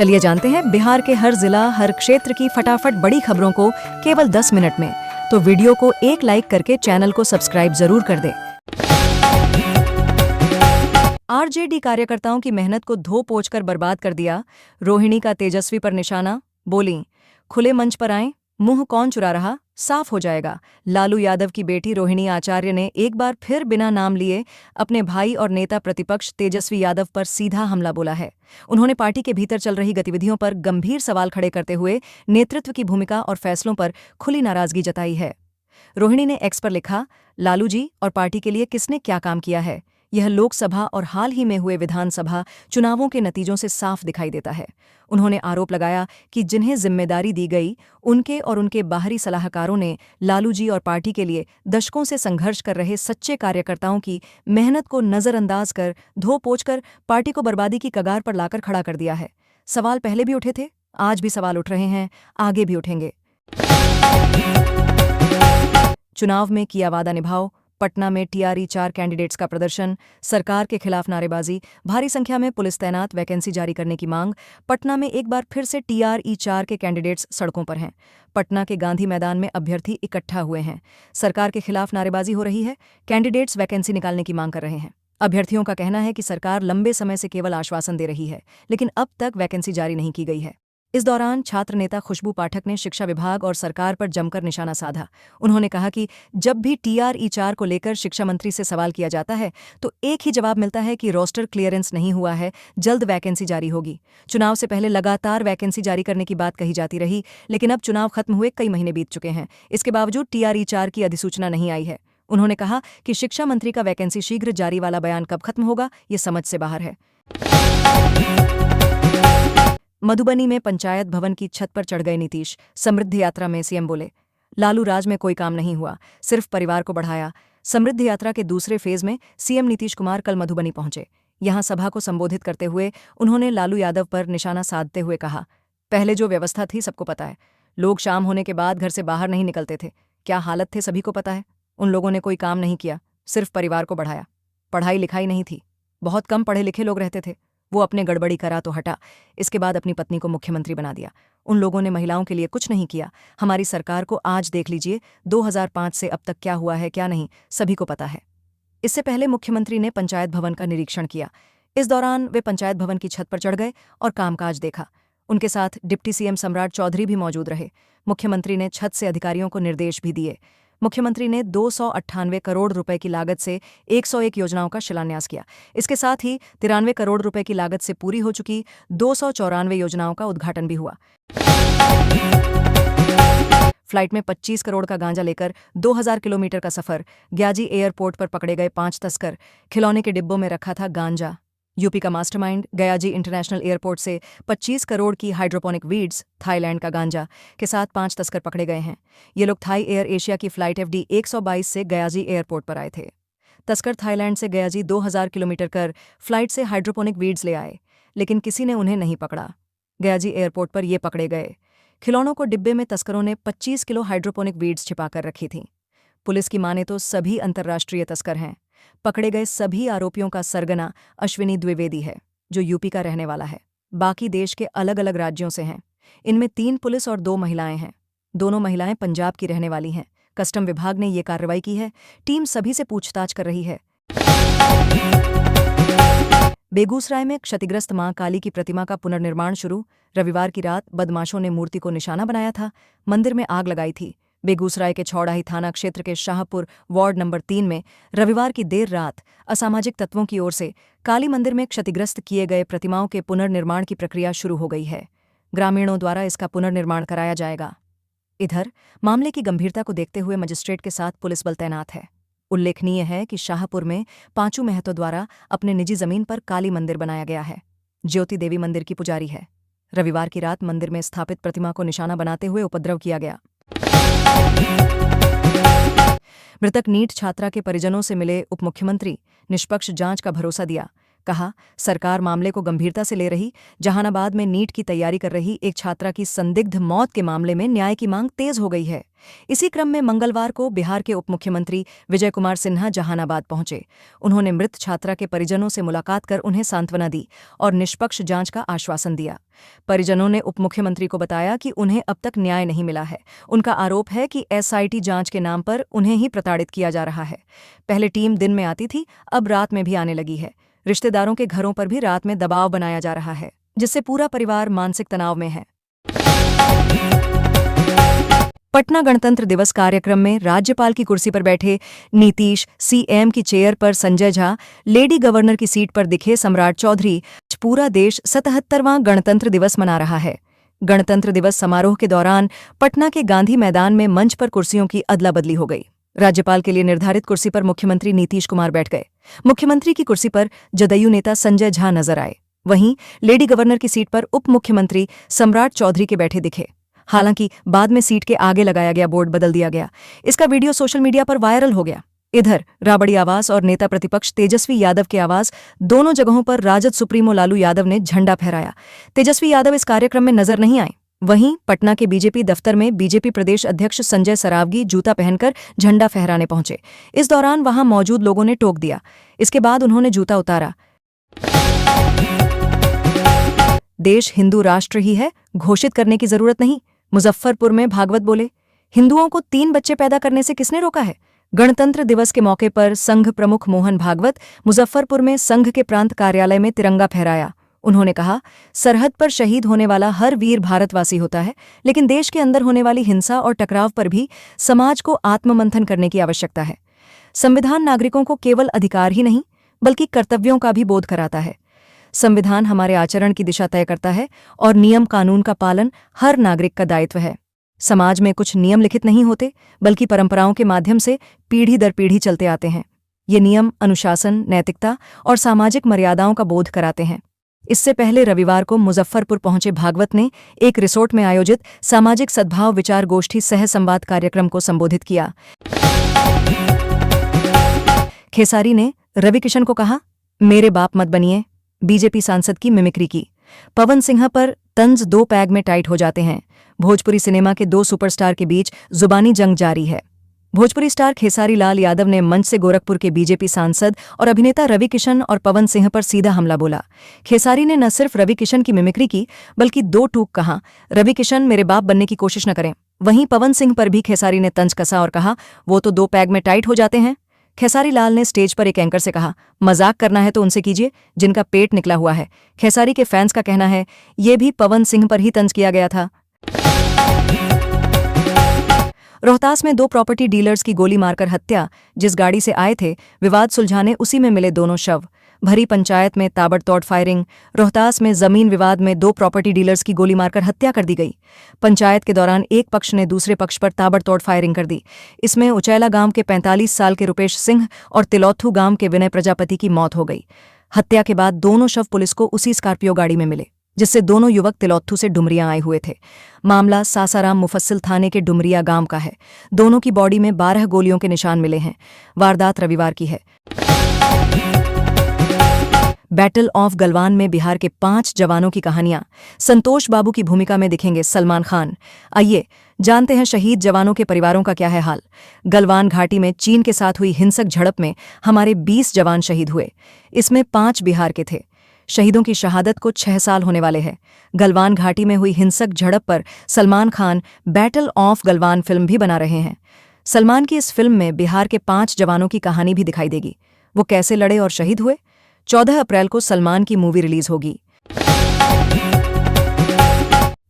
चलिए जानते हैं बिहार के हर जिला हर क्षेत्र की फटाफट बड़ी खबरों को केवल 10 मिनट में। तो वीडियो को एक लाइक करके चैनल को सब्सक्राइब जरूर कर दें। आरजेडी कार्यकर्ताओं की मेहनत को धो पोंछ कर बर्बाद कर दिया। रोहिणी का तेजस्वी पर निशाना, बोली खुले मंच पर आएं, मुंह कौन चुरा रहा, साफ हो जाएगा। लालू यादव की बेटी रोहिणी आचार्य ने एक बार फिर बिना नाम लिए अपने भाई और नेता प्रतिपक्ष तेजस्वी यादव पर सीधा हमला बोला है। उन्होंने पार्टी के भीतर चल रही गतिविधियों पर गंभीर सवाल खड़े करते हुए नेतृत्व की भूमिका और फैसलों पर खुली नाराजगी जताई है। रोहिणी ने एक्स पर लिखा, लालू जी और पार्टी के लिए किसने क्या काम किया है, यह लोकसभा और हाल ही में हुए विधानसभा चुनावों के नतीजों से साफ दिखाई देता है। उन्होंने आरोप लगाया कि जिन्हें जिम्मेदारी दी गई उनके और उनके बाहरी सलाहकारों ने लालू जी और पार्टी के लिए दशकों से संघर्ष कर रहे सच्चे कार्यकर्ताओं की मेहनत को नजरअंदाज कर धो पोंछकर पार्टी को बर्बादी की कगार पर लाकर खड़ा कर दिया है। सवाल पहले भी उठे थे, आज भी सवाल उठ रहे हैं, आगे भी उठेंगे। चुनाव में किया वादा निभाओ, पटना में टीआरई 4 कैंडिडेट्स का प्रदर्शन, सरकार के खिलाफ नारेबाजी, भारी संख्या में पुलिस तैनात, वैकेंसी जारी करने की मांग। पटना में एक बार फिर से टीआरई 4 के कैंडिडेट्स सड़कों पर हैं। पटना के गांधी मैदान में अभ्यर्थी इकट्ठा हुए हैं। सरकार के खिलाफ नारेबाजी हो रही है, कैंडिडेट्स वैकेंसी निकालने की मांग कर रहे हैं। अभ्यर्थियों का कहना है कि सरकार लंबे समय से केवल आश्वासन दे रही है, लेकिन अब तक वैकेंसी जारी नहीं की गई है। इस दौरान छात्र नेता खुशबू पाठक ने शिक्षा विभाग और सरकार पर जमकर निशाना साधा। उन्होंने कहा कि जब भी टीआरई 4 को लेकर शिक्षा मंत्री से सवाल किया जाता है तो एक ही जवाब मिलता है कि रोस्टर क्लियरेंस नहीं हुआ है, जल्द वैकेंसी जारी होगी। चुनाव से पहले लगातार वैकेंसी जारी करने की बात कही जाती रही, लेकिन अब चुनाव खत्म हुए कई महीने बीत चुके हैं, इसके बावजूद टीआरई 4 की अधिसूचना नहीं आई है। उन्होंने कहा कि शिक्षा मंत्री का वैकेंसी शीघ्र जारी वाला बयान कब खत्म होगा, ये समझ से बाहर है। मधुबनी में पंचायत भवन की छत पर चढ़ गए नीतीश। समृद्धि यात्रा में सीएम बोले, लालू राज में कोई काम नहीं हुआ, सिर्फ परिवार को बढ़ाया। समृद्धि यात्रा के दूसरे फेज में सीएम नीतीश कुमार कल मधुबनी पहुंचे। यहां सभा को संबोधित करते हुए उन्होंने लालू यादव पर निशाना साधते हुए कहा, पहले जो व्यवस्था थी सबको पता है, लोग शाम होने के बाद घर से बाहर नहीं निकलते थे, क्या हालत थे सभी को पता है। उन लोगों ने कोई काम नहीं किया, सिर्फ परिवार को बढ़ाया। पढ़ाई लिखाई नहीं थी, बहुत कम पढ़े लिखे लोग रहते थे, वो अपने गड़बड़ी करा तो हटा, इसके बाद अपनी पत्नी को मुख्यमंत्री बना दिया। उन लोगों ने महिलाओं के लिए कुछ नहीं किया। हमारी सरकार को आज देख लीजिए, 2005 से अब तक क्या हुआ है क्या नहीं, सभी को पता है। इससे पहले मुख्यमंत्री ने पंचायत भवन का निरीक्षण किया। इस दौरान वे पंचायत भवन की छत पर चढ़ गए और कामकाज देखा। उनके साथ डिप्टी सीएम सम्राट चौधरी भी मौजूद रहे। मुख्यमंत्री ने छत से अधिकारियों को निर्देश भी दिए। मुख्यमंत्री ने 298 करोड़ रुपए की लागत से 101 योजनाओं का शिलान्यास किया। इसके साथ ही 93 करोड़ रुपए की लागत से पूरी हो चुकी 294 योजनाओं का उद्घाटन भी हुआ। फ्लाइट में 25 करोड़ का गांजा लेकर 2000 किलोमीटर का सफर, ग्याजी एयरपोर्ट पर पकड़े गए 5 तस्कर। खिलौने के डिब्बों में रखा था गांजा। यूपी का मास्टरमाइंड गयाजी इंटरनेशनल एयरपोर्ट से 25 करोड़ की हाइड्रोपोनिक वीड्स, थाईलैंड का गांजा के साथ 5 तस्कर पकड़े गए हैं। ये लोग थाई एयर एशिया की फ्लाइट FD 122 से गयाजी एयरपोर्ट पर आए थे। तस्कर थाईलैंड से गयाजी 2000 किलोमीटर कर फ्लाइट से हाइड्रोपोनिक वीड्स ले आए, लेकिन किसी ने उन्हें नहीं पकड़ा। गयाजी एयरपोर्ट पर ये पकड़े गए। खिलौनों को डिब्बे में तस्करों ने 25 किलो हाइड्रोपोनिक वीड्स छिपाकर रखी थीं। पुलिस की माने तो सभी अंतर्राष्ट्रीय तस्कर हैं। पकड़े गए सभी आरोपियों का सरगना अश्विनी द्विवेदी है, जो यूपी का रहने वाला है। बाकी देश के अलग अलग राज्यों से हैं। इनमें 3 पुलिस और 2 महिलाएं हैं। दोनों महिलाएं पंजाब की रहने वाली हैं। कस्टम विभाग ने ये कार्रवाई की है। टीम सभी से पूछताछ कर रही है। बेगूसराय में क्षतिग्रस्त मां काली की प्रतिमा का पुनर्निर्माण शुरू। रविवार की रात बदमाशों ने मूर्ति को निशाना बनाया था, मंदिर में आग लगाई थी। बेगूसराय के छौड़ाही थाना क्षेत्र के शाहपुर वार्ड नंबर 3 में रविवार की देर रात असामाजिक तत्वों की ओर से काली मंदिर में क्षतिग्रस्त किए गए प्रतिमाओं के पुनर्निर्माण की प्रक्रिया शुरू हो गई है। ग्रामीणों द्वारा इसका पुनर्निर्माण कराया जाएगा। इधर मामले की गंभीरता को देखते हुए मजिस्ट्रेट के साथ पुलिस बल तैनात है। उल्लेखनीय है कि शाहपुर में पांचू महतो द्वारा अपने निजी जमीन पर काली मंदिर बनाया गया है। ज्योति देवी मंदिर की पुजारी है। रविवार की रात मंदिर में स्थापित प्रतिमा को निशाना बनाते हुए उपद्रव किया गया। मृतक नीट छात्रा के परिजनों से मिले उपमुख्यमंत्री, निष्पक्ष जांच का भरोसा दिया। कहा, सरकार मामले को गंभीरता से ले रही। जहानाबाद में नीट की तैयारी कर रही एक छात्रा की संदिग्ध मौत के मामले में न्याय की मांग तेज हो गई है। इसी क्रम में मंगलवार को बिहार के उप मुख्यमंत्री विजय कुमार सिन्हा जहानाबाद पहुंचे। उन्होंने मृत छात्रा के परिजनों से मुलाकात कर उन्हें सांत्वना दी और निष्पक्ष जांच का आश्वासन दिया। परिजनों ने उप मुख्यमंत्री को बताया कि उन्हें अब तक न्याय नहीं मिला है। उनका आरोप है कि एसआईटी जांच के नाम पर उन्हें ही प्रताड़ित किया जा रहा है। पहले टीम दिन में आती थी, अब रात में भी आने लगी है। रिश्तेदारों के घरों पर भी रात में दबाव बनाया जा रहा है, जिससे पूरा परिवार मानसिक तनाव में है। पटना गणतंत्र दिवस कार्यक्रम में राज्यपाल की कुर्सी पर बैठे नीतीश, सीएम की चेयर पर संजय झा, लेडी गवर्नर की सीट पर दिखे सम्राट चौधरी। पूरा देश 77वां गणतंत्र दिवस मना रहा है। गणतंत्र दिवस समारोह के दौरान पटना के गांधी मैदान में मंच पर कुर्सियों की अदला बदली हो गई। राज्यपाल के लिए निर्धारित कुर्सी पर मुख्यमंत्री नीतीश कुमार बैठ गए। मुख्यमंत्री की कुर्सी पर जदयू नेता संजय झा नजर आए। वहीं लेडी गवर्नर की सीट पर उप मुख्यमंत्री सम्राट चौधरी के बैठे दिखे। हालांकि बाद में सीट के आगे लगाया गया बोर्ड बदल दिया गया। इसका वीडियो सोशल मीडिया पर वायरल हो गया। इधर राबड़ी आवास और नेता प्रतिपक्ष तेजस्वी यादव के आवास दोनों जगहों पर राजद सुप्रीमो लालू यादव ने झंडा फहराया। तेजस्वी यादव इस कार्यक्रम में नजर नहीं आए। वहीं पटना के बीजेपी दफ्तर में बीजेपी प्रदेश अध्यक्ष संजय सरावगी जूता पहनकर झंडा फहराने पहुंचे। इस दौरान वहां मौजूद लोगों ने टोक दिया। इसके बाद उन्होंने जूता उतारा। देश हिंदू राष्ट्र ही है, घोषित करने की जरूरत नहीं। मुजफ्फरपुर में भागवत बोले, हिंदुओं को 3 बच्चे पैदा करने से किसने रोका है। गणतंत्र दिवस के मौके पर संघ प्रमुख मोहन भागवत मुजफ्फरपुर में संघ के प्रांत कार्यालय में तिरंगा फहराया। उन्होंने कहा, सरहद पर शहीद होने वाला हर वीर भारतवासी होता है, लेकिन देश के अंदर होने वाली हिंसा और टकराव पर भी समाज को आत्ममंथन करने की आवश्यकता है। संविधान नागरिकों को केवल अधिकार ही नहीं बल्कि कर्तव्यों का भी बोध कराता है। संविधान हमारे आचरण की दिशा तय करता है और नियम कानून का पालन हर नागरिक का दायित्व है। समाज में कुछ नियम लिखित नहीं होते बल्कि परंपराओं के माध्यम से पीढ़ी दर पीढ़ी चलते आते हैं। ये नियम अनुशासन, नैतिकता और सामाजिक मर्यादाओं का बोध कराते हैं। इससे पहले रविवार को मुजफ्फरपुर पहुंचे भागवत ने एक रिसोर्ट में आयोजित सामाजिक सद्भाव विचार गोष्ठी सह संवाद कार्यक्रम को संबोधित किया। खेसारी ने रवि किशन को कहा, मेरे बाप मत बनिए। बीजेपी सांसद की मिमिक्री की। पवन सिंह पर तंज 2 पैग में टाइट हो जाते हैं। भोजपुरी सिनेमा के 2 सुपरस्टार के बीच जुबानी जंग जारी है। भोजपुरी स्टार खेसारी लाल यादव ने मंच से गोरखपुर के बीजेपी सांसद और अभिनेता रवि किशन और पवन सिंह पर सीधा हमला बोला। खेसारी ने न सिर्फ रवि किशन की मिमिक्री की बल्कि 2 टूक कहा, रवि किशन मेरे बाप बनने की कोशिश न करें। वहीं पवन सिंह पर भी खेसारी ने तंज कसा और कहा, वो तो 2 पैग में टाइट हो जाते हैं। खेसारी लाल ने स्टेज पर एक एंकर से कहा, मजाक करना है तो उनसे कीजिए जिनका पेट निकला हुआ है। खेसारी के फैंस का कहना है, ये भी पवन सिंह पर ही तंज किया गया था। रोहतास में 2 प्रॉपर्टी डीलर्स की गोली मारकर हत्या। जिस गाड़ी से आए थे विवाद सुलझाने उसी में मिले दोनों शव। भरी पंचायत में ताबड़तोड़ फायरिंग। रोहतास में जमीन विवाद में 2 प्रॉपर्टी डीलर्स की गोली मारकर हत्या कर दी गई। पंचायत के दौरान एक पक्ष ने दूसरे पक्ष पर ताबड़तोड़ फायरिंग कर दी। इसमें उचैला गांव के 45 साल के रुपेश सिंह और तिलौथू गांव के विनय प्रजापति की मौत हो गई। हत्या के बाद दोनों शव पुलिस को उसी स्कॉर्पियो गाड़ी में मिले, जिससे दोनों युवक तिलौथू से डुमरिया आए हुए थे। मामला सासाराम मुफस्सिल थाने के डुमरिया गांव का है। दोनों की बॉडी में 12 गोलियों के निशान मिले हैं। वारदात रविवार की है। बैटल ऑफ गलवान में बिहार के 5 जवानों की कहानियां। संतोष बाबू की भूमिका में दिखेंगे सलमान खान। आइए जानते हैं शहीद जवानों के परिवारों का क्या है हाल। गलवान घाटी में चीन के साथ हुई हिंसक झड़प में हमारे 20 जवान शहीद हुए। इसमें 5 बिहार के थे। शहीदों की शहादत को 6 साल होने वाले हैं। गलवान घाटी में हुई हिंसक झड़प पर Salman Khan battle of Galwan film भी बना रहे हैं। सलमान की इस फिल्म में बिहार के 5 जवानों की कहानी भी दिखाई देगी। वो कैसे लड़े और शहीद हुए। 14 अप्रैल को सलमान की मूवी रिलीज होगी।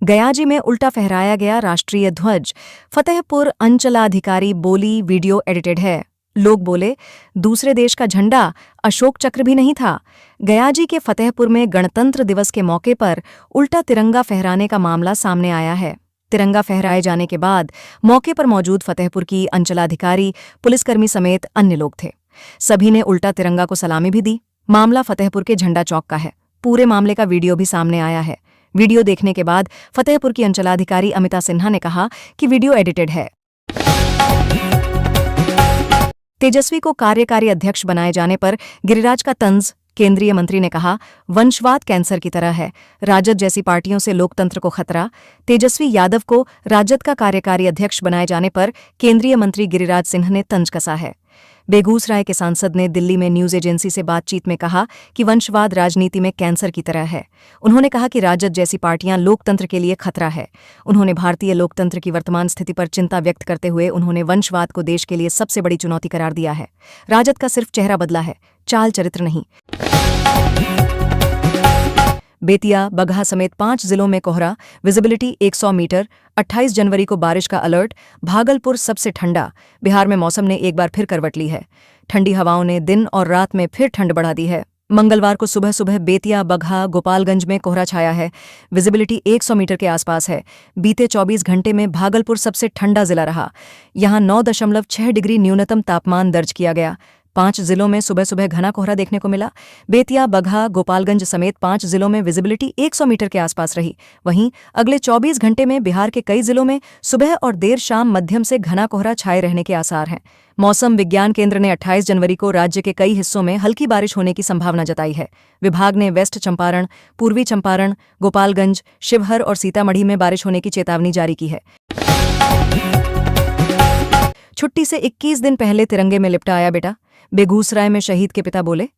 गयाजी में उल्टा फहराया गया राष्ट्रीय ध्वज। फतेहपुर अंचलाधिकारी बोली, वीडियो एडिटेड है। लोग बोले, दूसरे देश का झंडा अशोक चक्र भी नहीं था। गयाजी के फतेहपुर में गणतंत्र दिवस के मौके पर उल्टा तिरंगा फहराने का मामला सामने आया है। तिरंगा फहराए जाने के बाद मौके पर मौजूद फतेहपुर की अंचलाधिकारी, पुलिसकर्मी समेत अन्य लोग थे। सभी ने उल्टा तिरंगा को सलामी भी दी। मामला फतेहपुर के झंडा चौक का है। पूरे मामले का वीडियो भी सामने आया है। वीडियो देखने के बाद फतेहपुर की अंचलाधिकारी अमिता सिन्हा ने कहा कि वीडियो एडिटेड है। तेजस्वी को कार्यकारी अध्यक्ष बनाए जाने पर गिरिराज का तंज केंद्रीय मंत्री ने कहा, वंशवाद कैंसर की तरह है, राजद जैसी पार्टियों से लोकतंत्र को खतरा। तेजस्वी यादव को राजद का कार्यकारी अध्यक्ष बनाए जाने पर केंद्रीय मंत्री गिरिराज सिंह ने तंज कसा है। बेगूसराय के सांसद ने दिल्ली में न्यूज एजेंसी से बातचीत में कहा कि वंशवाद राजनीति में कैंसर की तरह है। उन्होंने कहा कि राजद जैसी पार्टियां लोकतंत्र के लिए खतरा है। उन्होंने भारतीय लोकतंत्र की वर्तमान स्थिति पर चिंता व्यक्त करते हुए उन्होंने वंशवाद को देश के लिए सबसे बड़ी चुनौती करार दिया है। राजद का सिर्फ चेहरा बदला है, चाल चरित्र नहीं। बेतिया, बगहा समेत 5 जिलों में कोहरा, विजिबिलिटी 100 मीटर। 28 जनवरी को बारिश का अलर्ट। भागलपुर सबसे ठंडा। बिहार में मौसम ने एक बार फिर करवट ली है। ठंडी हवाओं ने दिन और रात में फिर ठंड बढ़ा दी है। मंगलवार को सुबह सुबह बेतिया, बगहा, गोपालगंज में कोहरा छाया है। विजिबिलिटी 100 मीटर के आसपास है। बीते 24 घंटे में भागलपुर सबसे ठंडा जिला रहा। यहां 9.6 डिग्री न्यूनतम तापमान दर्ज किया गया। 5 जिलों में सुबह सुबह घना कोहरा देखने को मिला। बेतिया, बगहा, गोपालगंज समेत 5 जिलों में विजिबिलिटी 100 मीटर के आसपास रही। वहीं अगले 24 घंटे में बिहार के कई जिलों में सुबह और देर शाम मध्यम से घना कोहरा छाए रहने के आसार हैं। मौसम विज्ञान केंद्र ने 28 जनवरी को राज्य के कई हिस्सों में हल्की बारिश होने की संभावना जताई है। विभाग ने वेस्ट चंपारण, पूर्वी चंपारण, गोपालगंज, शिवहर और सीतामढ़ी में बारिश होने की चेतावनी जारी की है। छुट्टी से 21 दिन पहले तिरंगे में लिपटा आया बेटा। बेगूसराय में शहीद के पिता बोले,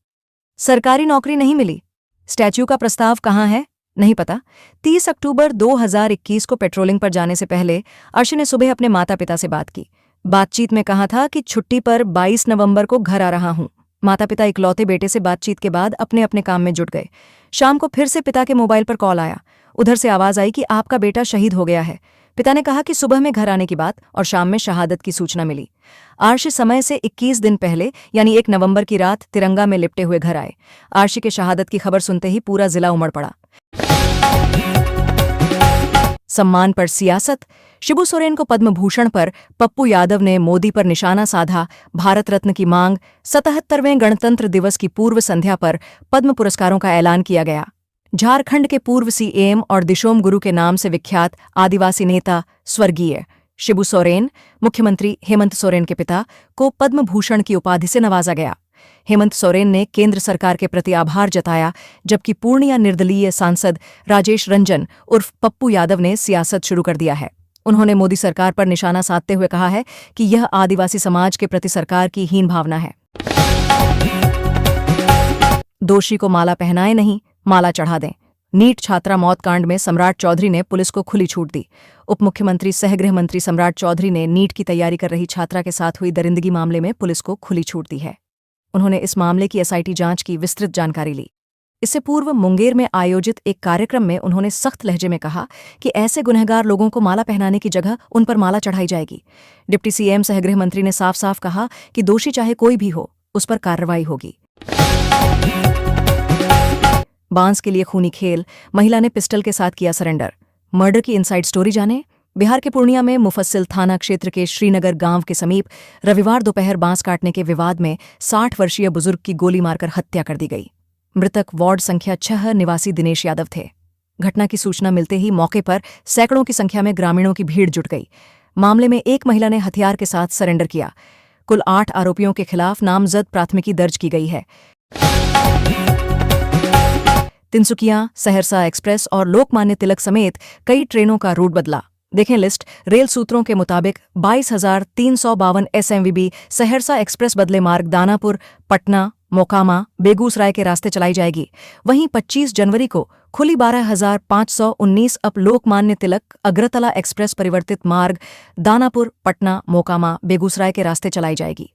सरकारी नौकरी नहीं मिली, स्टैच्यू का प्रस्ताव कहाँ है नहीं पता। 30 अक्टूबर 2021 को पेट्रोलिंग पर जाने से पहले अर्श ने सुबह अपने माता पिता से बात की। बातचीत में कहा था कि छुट्टी पर 22 नवंबर को घर आ रहा हूं। माता पिता इकलौते बेटे से बातचीत के बाद अपने अपने काम में जुट गए। शाम को फिर से पिता के मोबाइल पर कॉल आया। उधर से आवाज आई कि आपका बेटा शहीद हो गया है। पिता ने कहा कि सुबह में घर आने की बात और शाम में शहादत की सूचना मिली। आर्शी समय से 21 दिन पहले यानी 1 नवंबर की रात तिरंगा में लिपटे हुए घर आए। आर्शी के शहादत की खबर सुनते ही पूरा जिला उमड़ पड़ा। सम्मान पर सियासत। शिबू सोरेन को पद्म भूषण पर पप्पू यादव ने मोदी पर निशाना साधा। भारत रत्न की मांग। 77वें गणतंत्र दिवस की पूर्व संध्या पर पद्म पुरस्कारों का ऐलान किया गया। झारखंड के पूर्व सीएम और दिशोम गुरु के नाम से विख्यात आदिवासी नेता स्वर्गीय शिबू सोरेन, मुख्यमंत्री हेमंत सोरेन के पिता, को पद्म भूषण की उपाधि से नवाजा गया। हेमंत सोरेन ने केंद्र सरकार के प्रति आभार जताया, जबकि पूर्णिया निर्दलीय सांसद राजेश रंजन उर्फ पप्पू यादव ने सियासत शुरू कर दिया है। उन्होंने मोदी सरकार पर निशाना साधते हुए कहा है कि यह आदिवासी समाज के प्रति सरकार की हीन भावना है। दोषी को माला पहनाए नहीं, माला चढ़ा दें। नीट छात्रा मौत कांड में सम्राट चौधरी ने पुलिस को खुली छूट दी। उप मुख्यमंत्री सह गृह मंत्री सम्राट चौधरी ने नीट की तैयारी कर रही छात्रा के साथ हुई दरिंदगी मामले में पुलिस को खुली छूट दी है। उन्होंने इस मामले की एसआईटी जांच की विस्तृत जानकारी ली। इससे पूर्व मुंगेर में आयोजित एक कार्यक्रम में उन्होंने सख्त लहजे में कहा कि ऐसे गुनहगार लोगों को माला पहनाने की जगह उन पर माला चढ़ाई जाएगी। डिप्टी सीएम सह गृह मंत्री ने साफ साफ कहा कि दोषी चाहे कोई भी हो, उस पर कार्रवाई होगी। बांस के लिए खूनी खेल, महिला ने पिस्टल के साथ किया सरेंडर। मर्डर की इनसाइड स्टोरी जाने। बिहार के पूर्णिया में मुफस्सिल थाना क्षेत्र के श्रीनगर गांव के समीप रविवार दोपहर बांस काटने के विवाद में 60 वर्षीय बुजुर्ग की गोली मारकर हत्या कर दी गई। मृतक वार्ड संख्या 6 निवासी दिनेश यादव थे। घटना की सूचना मिलते ही मौके पर सैकड़ों की संख्या में ग्रामीणों की भीड़ जुट गई। मामले में एक महिला ने हथियार के साथ सरेंडर किया। कुल 8 आरोपियों के खिलाफ नामजद प्राथमिकी दर्ज की गई है। तिनसुकिया, सहरसा एक्सप्रेस और लोकमान्य तिलक समेत कई ट्रेनों का रूट बदला। देखें लिस्ट। रेल सूत्रों के मुताबिक 22,352 SMVB सहरसा एक्सप्रेस बदले मार्ग दानापुर, पटना, मोकामा, बेगूसराय के रास्ते चलाई जाएगी। वहीं 25 जनवरी को खुली 12,519 अप लोकमान्य तिलक अग्रतला एक्सप्रेस परिवर्तित मार्ग दानापुर, पटना, मोकामा, बेगूसराय के रास्ते चलाई जाएगी।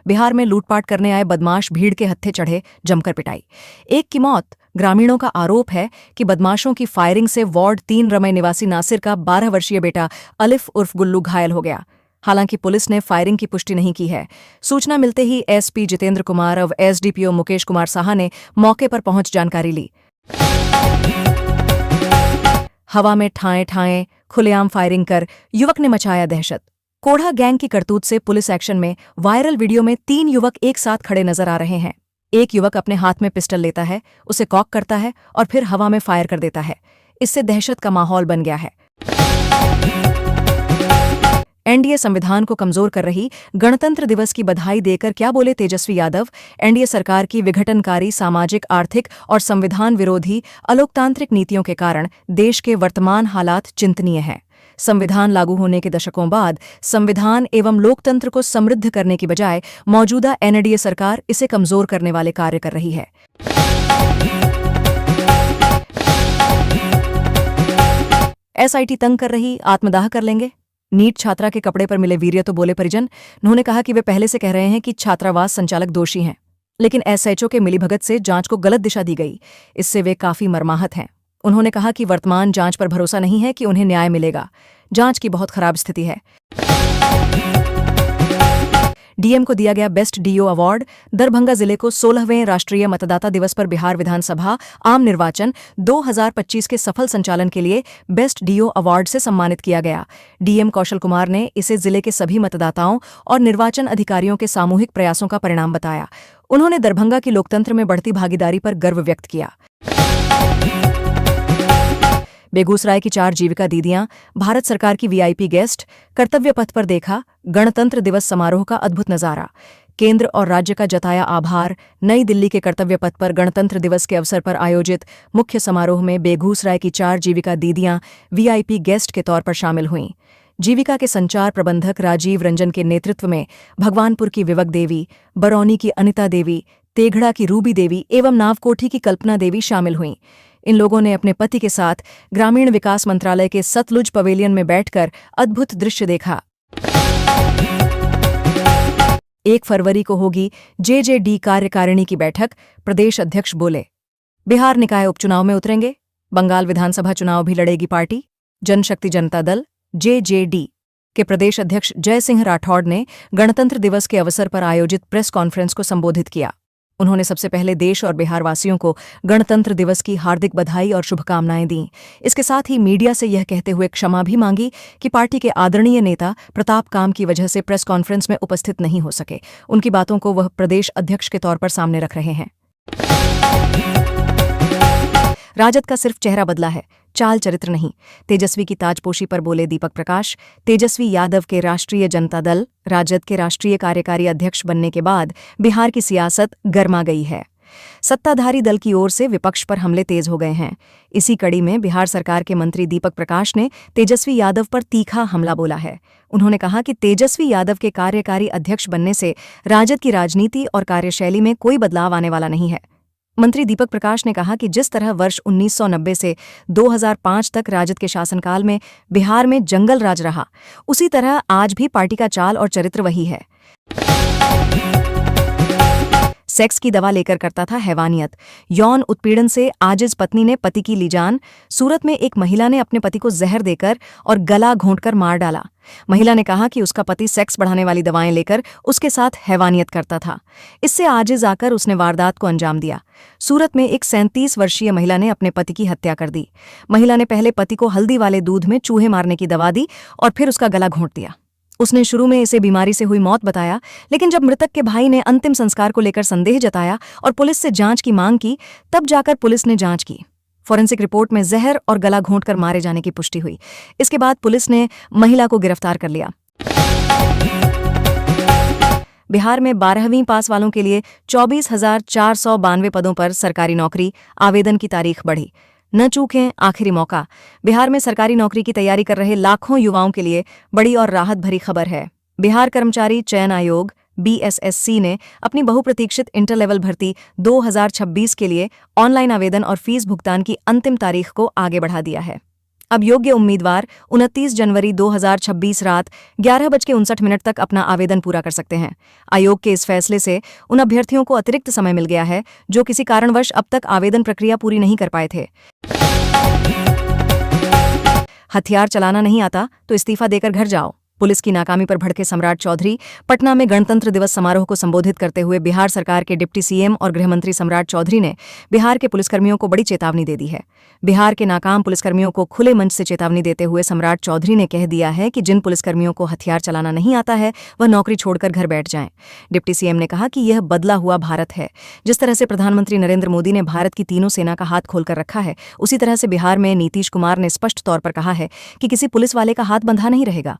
बिहार में लूटपाट करने आए बदमाश भीड़ के हत्थे चढ़े, जमकर पिटाई। एक की मौत। ग्रामीणों का आरोप है कि बदमाशों की फायरिंग से वार्ड 3 रमई निवासी नासिर का 12 वर्षीय बेटा अलिफ उर्फ गुल्लू घायल हो गया। हालांकि पुलिस ने फायरिंग की पुष्टि नहीं की है। सूचना मिलते ही एसपी जितेंद्र कुमार और एसडीपीओ मुकेश कुमार साहा ने मौके पर पहुंच जानकारी ली। हवा में ठाएं ठाएं खुलेआम फायरिंग कर युवक ने मचाया दहशत। कोढ़ा गैंग की करतूत से पुलिस एक्शन में वायरल वीडियो में 3 युवक एक साथ खड़े नजर आ रहे हैं। एक युवक अपने हाथ में पिस्टल लेता है, उसे कॉक करता है और फिर हवा में फायर कर देता है। इससे दहशत का माहौल बन गया है। एनडीए संविधान को कमजोर कर रही, गणतंत्र दिवस की बधाई देकर क्या बोले तेजस्वी यादव। एनडीए सरकार की विघटनकारी, सामाजिक, आर्थिक और संविधान विरोधी अलोकतांत्रिक नीतियों के कारण देश के वर्तमान हालात चिंतनीय हैं। संविधान लागू होने के दशकों बाद संविधान एवं लोकतंत्र को समृद्ध करने की बजाय मौजूदा एनडीए सरकार इसे कमजोर करने वाले कार्य कर रही है। एसआईटी तंग कर रही, आत्मदाह कर लेंगे। नीट छात्रा के कपड़े पर मिले वीर्य तो बोले परिजन। उन्होंने कहा कि वे पहले से कह रहे हैं कि छात्रावास संचालक दोषी हैं, लेकिन एसएचओ के मिलीभगत से जांच को गलत दिशा दी गई। इससे वे काफी मर्माहत हैं। उन्होंने कहा कि वर्तमान जांच पर भरोसा नहीं है कि उन्हें न्याय मिलेगा। जांच की बहुत खराब स्थिति है। डीएम को दिया गया बेस्ट डीओ अवार्ड। दरभंगा जिले को 16वें राष्ट्रीय मतदाता दिवस पर बिहार विधानसभा आम निर्वाचन 2025 के सफल संचालन के लिए बेस्ट डीओ अवार्ड से सम्मानित किया गया। डीएम कौशल कुमार ने इसे जिले के सभी मतदाताओं और निर्वाचन अधिकारियों के सामूहिक प्रयासों का परिणाम बताया। उन्होंने दरभंगा की लोकतंत्र में बढ़ती भागीदारी पर गर्व व्यक्त किया। बेगूसराय की 4 जीविका दीदियां भारत सरकार की वीआईपी गेस्ट। कर्तव्य पथ पर देखा गणतंत्र दिवस समारोह का अद्भुत नजारा। केंद्र और राज्य का जताया आभार। नई दिल्ली के कर्तव्य पथ पर गणतंत्र दिवस के अवसर पर आयोजित मुख्य समारोह में बेगूसराय की 4 जीविका दीदियां वीआईपी गेस्ट के तौर पर शामिल हुईं। जीविका के संचार प्रबंधक राजीव रंजन के नेतृत्व में भगवानपुर की विवक देवी, बरौनी की अनिता देवी, तेघड़ा की रूबी देवी एवं नावकोठी की कल्पना देवी शामिल हुईं। इन लोगों ने अपने पति के साथ ग्रामीण विकास मंत्रालय के सतलुज पवेलियन में बैठकर अद्भुत दृश्य देखा। 1 फरवरी को होगी जेजेडी कार्यकारिणी की बैठक। प्रदेश अध्यक्ष बोले, बिहार निकाय उपचुनाव में उतरेंगे। बंगाल विधानसभा चुनाव भी लड़ेगी पार्टी। जनशक्ति जनता दल जेजेडी के प्रदेश अध्यक्ष जय सिंह राठौड़ ने गणतंत्र दिवस के अवसर पर आयोजित प्रेस कॉन्फ्रेंस को संबोधित किया। उन्होंने सबसे पहले देश और बिहार वासियों को गणतंत्र दिवस की हार्दिक बधाई और शुभकामनाएं दीं। इसके साथ ही मीडिया से यह कहते हुए क्षमा भी मांगी कि पार्टी के आदरणीय नेता प्रताप काम की वजह से प्रेस कॉन्फ्रेंस में उपस्थित नहीं हो सके। उनकी बातों को वह प्रदेश अध्यक्ष के तौर पर सामने रख रहे हैं। राजद का सिर्फ चेहरा बदला है, चाल चरित्र नहीं। तेजस्वी की ताजपोशी पर बोले दीपक प्रकाश। तेजस्वी यादव के राष्ट्रीय जनता दल राजद के राष्ट्रीय कार्यकारी अध्यक्ष बनने के बाद बिहार की सियासत गर्मा गई है। सत्ताधारी दल की ओर से विपक्ष पर हमले तेज हो गए हैं। इसी कड़ी में बिहार सरकार के मंत्री दीपक प्रकाश ने तेजस्वी यादव पर तीखा हमला बोला है। उन्होंने कहा कि तेजस्वी यादव के कार्यकारी अध्यक्ष बनने से राजद की राजनीति और कार्यशैली में कोई बदलाव आने वाला नहीं है। मंत्री दीपक प्रकाश ने कहा कि जिस तरह वर्ष 1990 से 2005 तक राजद के शासनकाल में बिहार में जंगल राज रहा, उसी तरह आज भी पार्टी का चाल और चरित्र वही है। सेक्स की दवा लेकर करता था हैवानियत। यौन उत्पीड़न से आजिज पत्नी ने पति की ली जान। सूरत में एक महिला ने अपने पति को जहर देकर और गला घोंटकर मार डाला। महिला ने कहा कि उसका पति सेक्स बढ़ाने वाली दवाएं लेकर उसके साथ हैवानियत करता था। इससे आजिज आकर उसने वारदात को अंजाम दिया। सूरत में एक 37 वर्षीय महिला ने अपने पति की हत्या कर दी। महिला ने पहले पति को हल्दी वाले दूध में चूहे मारने की दवा दी और फिर उसका गला घोंट दिया। उसने शुरू में इसे बीमारी से हुई मौत बताया, लेकिन जब मृतक के भाई ने अंतिम संस्कार को लेकर संदेह जताया और पुलिस से जांच की मांग की, तब जाकर पुलिस ने जांच की। फॉरेंसिक रिपोर्ट में जहर और गला घोंटकर मारे जाने की पुष्टि हुई। इसके बाद पुलिस ने महिला को गिरफ्तार कर लिया। बिहार में 12वीं पास वालों के लिए 24,492 पदों पर सरकारी नौकरी। आवेदन की तारीख बढ़ी। न चूकें आखिरी मौका। बिहार में सरकारी नौकरी की तैयारी कर रहे लाखों युवाओं के लिए बड़ी और राहत भरी खबर है। बिहार कर्मचारी चयन आयोग बीएसएससी ने अपनी बहुप्रतीक्षित इंटर लेवल भर्ती 2026 के लिए ऑनलाइन आवेदन और फीस भुगतान की अंतिम तारीख को आगे बढ़ा दिया है। अब योग्य उम्मीदवार 29 जनवरी 2026 रात 11:59 तक अपना आवेदन पूरा कर सकते हैं। आयोग के इस फैसले से उन अभ्यर्थियों को अतिरिक्त समय मिल गया है जो किसी कारणवश अब तक आवेदन प्रक्रिया पूरी नहीं कर पाए थे। हथियार चलाना नहीं आता तो इस्तीफा देकर घर जाओ। पुलिस की नाकामी पर भड़के सम्राट चौधरी। पटना में गणतंत्र दिवस समारोह को संबोधित करते हुए बिहार सरकार के डिप्टी सीएम और गृहमंत्री सम्राट चौधरी ने बिहार के पुलिसकर्मियों को बड़ी चेतावनी दे दी है। बिहार के नाकाम पुलिसकर्मियों को खुले मंच से चेतावनी देते हुए सम्राट चौधरी ने कह दिया है कि जिन पुलिसकर्मियों को हथियार चलाना नहीं आता है वह नौकरी छोड़कर घर बैठ जाएं। डिप्टी सीएम ने कहा कि यह बदला हुआ भारत है। जिस तरह से प्रधानमंत्री नरेंद्र मोदी ने भारत की तीनों सेना का हाथ खोलकर रखा है, उसी तरह से बिहार में नीतीश कुमार ने स्पष्ट तौर पर कहा है कि किसी पुलिस वाले का हाथ बंधा नहीं रहेगा।